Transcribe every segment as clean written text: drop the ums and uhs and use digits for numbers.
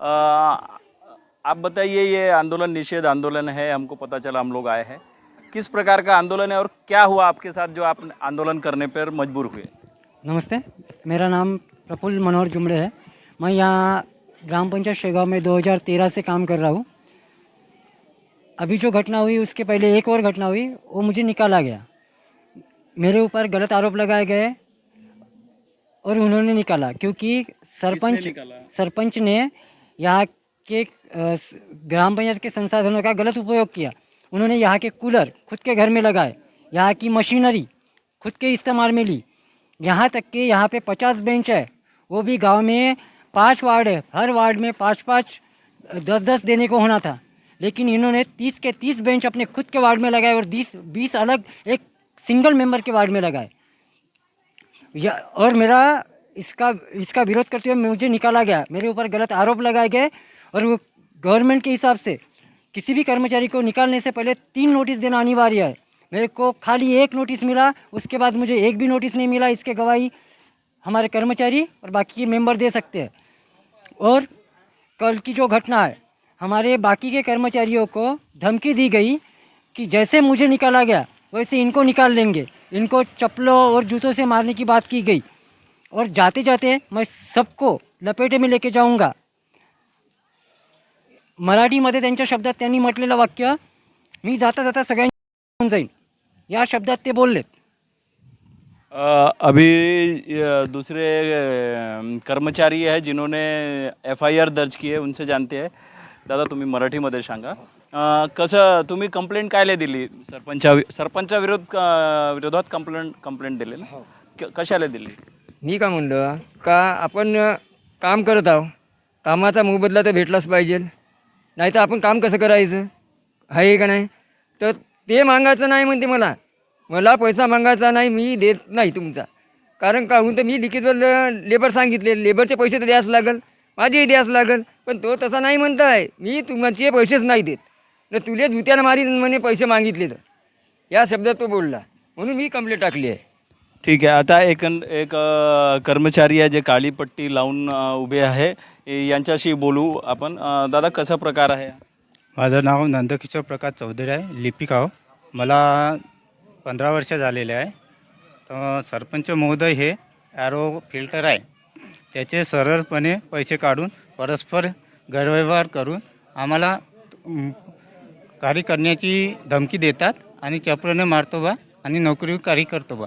आप बताइए, ये आंदोलन निषेध आंदोलन है, हमको पता चला, हम लोग आए हैं। किस प्रकार का आंदोलन है और क्या हुआ आपके साथ जो आप आंदोलन करने पर मजबूर हुए? नमस्ते, मेरा नाम प्रफुल्ल मनोहर जुमड़े है। मैं यहाँ ग्राम पंचायत शेगांव में 2013 से काम कर रहा हूँ। अभी जो घटना हुई उसके पहले एक और घटना हुई, वो मुझे निकाला गया। मेरे ऊपर गलत आरोप लगाए गए और उन्होंने निकाला क्योंकि सरपंच निकाला? सरपंच ने यहाँ के ग्राम पंचायत के संसाधनों का गलत उपयोग किया। उन्होंने यहाँ के कूलर खुद के घर में लगाए, यहाँ की मशीनरी खुद के इस्तेमाल में ली। यहाँ तक कि यहाँ पे 50 बेंच है, वो भी गांव में 5 वार्ड है, हर वार्ड में 5-5 10-10 देने को होना था, लेकिन इन्होंने 30 के 30 बेंच अपने खुद के वार्ड में लगाए और 20 अलग एक सिंगल मेंबर के वार्ड में लगाए। और मेरा इसका विरोध करते हुए मुझे निकाला गया, मेरे ऊपर गलत आरोप लगाए गए। और वो गवर्नमेंट के हिसाब से किसी भी कर्मचारी को निकालने से पहले 3 नोटिस देना अनिवार्य है। मेरे को खाली 1 नोटिस मिला, उसके बाद मुझे एक भी नोटिस नहीं मिला। इसके गवाही हमारे कर्मचारी और बाकी के मेंबर दे सकते हैं। और कल की जो घटना है, हमारे बाकी के कर्मचारियों को धमकी दी गई कि जैसे मुझे निकाला गया वैसे इनको निकाल लेंगे, इनको चप्पलों और जूतों से मारने की बात की गई। और जाते जाते मैं सबको लपेटे में लेके जाऊंगा, मराठीमध्ये त्यांच्या शब्दात त्यांनी म्हटलेलं वाक्य, मी जाता जाता सगळ्यांना जाईन, या शब्दात ते बोललेत। अभी दूसरे कर्मचारी है जिन्होंने FIR दर्ज की आहे, उनसे जानते आहे। दादा, तुम्ही मराठीमध्ये सांगा, कसं तुम्ही कंप्लेंट कायले दिली? सरपंचा विरोधात कंप्लेंट दिली ना? कशाला दिली? मी का म्हणलं का आपण काम करत आहो, कामाचा मोबदला तर भेटलाच पाहिजे, नाही तर आपण काम कसं करायचं आहे का नाही? तर ते मागायचं नाही म्हणते, मला पैसा मागायचा नाही, मी देत नाही तुमचा। कारण का म्हणतं मी लिखितवर लेबर सांगितले, लेबरचे पैसे तर द्यास लागल, माझेही द्यास लागल, पण तो तसा नाही म्हणताय, मी तुमचे पैसेच नाही देत, न तुले जुत्यानं मारी म्हणे पैसे मागितले तर, या शब्दात तो बोलला, म्हणून मी कंप्लेंट टाकली आहे। ठीक आहे, आता एक कर्मचारी आहे जे काळी पट्टी लावून उभे आहे, यांच्याशी बोलू आपण। दादा, कसा प्रकार आहे? माझं नाव नंदकिशोर प्रकाश चौधरी आहे, लिपिकाव। मला 15 वर्ष झालेले आहे। तर सरपंच महोदय हे ॲरो फिल्टर आहे, त्याचे सरळपणे पैसे काढून परस्पर गैरव्यवहार करून आम्हाला कार्य करण्याची धमकी देतात आणि चपराने मारतो बा आणि नोकरी कार्य करतो बा।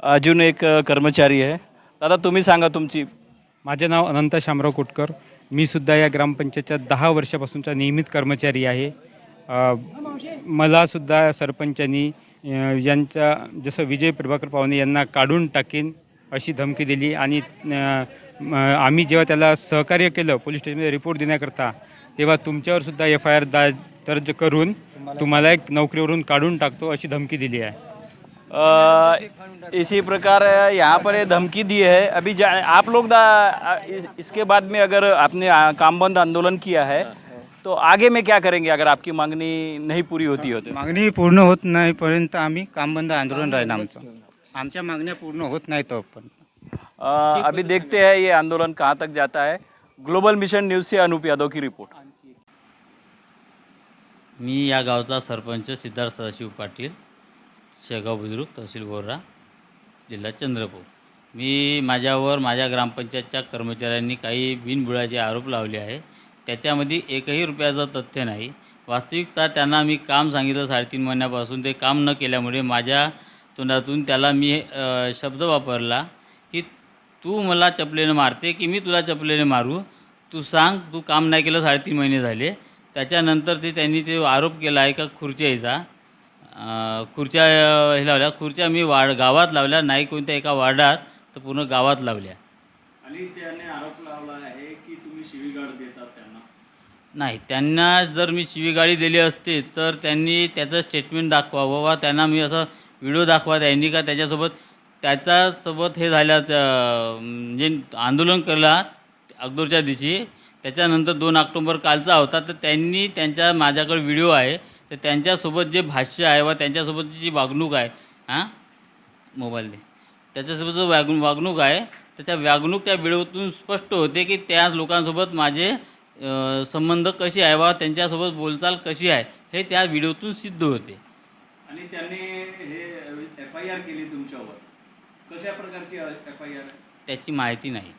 अजून एक कर्मचारी आहे। दादा, तुम्ही सांगा तुमची। माझे नाव अनंत शामराव कोटकर, मी सुद्धा या ग्रामपंचायतच्या 10 वर्षापासूनचा नियमित कर्मचारी आहे। मला सुद्धा सरपंचांनी यांच्या जसं विजय प्रभाकर पावणे यांना काढून टाकेन अशी धमकी दिली आणि आम्ही जेव्हा त्याला सहकार्य केलं पोलीस स्टेशनमध्ये रिपोर्ट देण्याकरता, तेव्हा तुमच्यावर सुद्धा FIR दर्ज करून तुम्हाला एक नोकरीवरून काढून टाकतो अशी धमकी दिली आहे। इसी प्रकार यहाँ पर ये धमकी दी है। अभी आप लोग इसके बाद में अगर आपने काम बंद आंदोलन किया है तो आगे में क्या करेंगे अगर आपकी मांगनी नहीं पूरी होती हो तो? मागणी पूर्ण होत नाही पर्यंत आम्ही काम बंद आंदोलन राहील आमचं। आमच्या मागण्या पूर्ण होत नाही तो पण अभी देखते हैं ये आंदोलन कहाँ तक जाता है। ग्लोबल मिशन न्यूज़ से अनूप यादव की रिपोर्ट। मी या गावचा सरपंच सिद्धार्थ सदाशिव पाटील, शेगाव बुद्रुक, तहसील गोर्रा, जिल्हा चंद्रपूर। मी माझ्यावर माझ्या ग्रामपंचायतच्या कर्मचाऱ्यांनी काही बिनबुडाचे आरोप लावले आहे, त्याच्यामध्ये एकही रुपयाचं तथ्य नाही। वास्तविकता त्यांना मी काम सांगितलं 3.5 महिन्यापासून, ते काम न केल्यामुळे माझ्या तोंडातून त्याला मी शब्द वापरला की तू मला चपलेने मारते की मी तुला चपलेने मारू, तू सांग, तू काम नाही केलं 3.5 महिने झाले। त्याच्यानंतर त्यांनी ते आरोप केला आहे का खुर्च्याचा, खुर्च्या हे लावल्या, खुर्च्या मी गावात लावल्या नाही, कोणत्या एका वार्डात, तर पूर्ण गावात लावल्या। आणि त्याने आरोप लावला आहे की तुम्ही शिवीगाळ देतात त्यांना। नाही, त्यांना जर मी शिवीगाळी दिली असते तर त्यांनी त्याचं स्टेटमेंट दाखवावं वा त्यांना मी असं व्हिडिओ दाखवा त्यांनी का त्याच्यासोबत हे झाल्याचं, म्हणजे आंदोलन केला अगोदरच्या दिवशी, त्याच्यानंतर 2 ऑक्टोबर कालचा होता, तर त्यांनी माझ्याकडे व्हिडिओ आहे, तर त्यांच्यासोबत जे भाष्य आहे व त्यांच्यासोबतची जी वागणूक आहे, मोबाईल दे, त्याच्यासोबत जो वागणूक आहे, त्याच्या व्यागणूक त्या व्हिडिओतून स्पष्ट होते की त्या लोकांसोबत माझे संबंध कसे आहे वा त्यांच्यासोबत बोलचाल कशी आहे हे त्या व्हिडिओतून सिद्ध होते. आणि त्यांनी हे FIR केली तुमच्यावर, कशा प्रकारची FIR? त्याची माहिती नाही.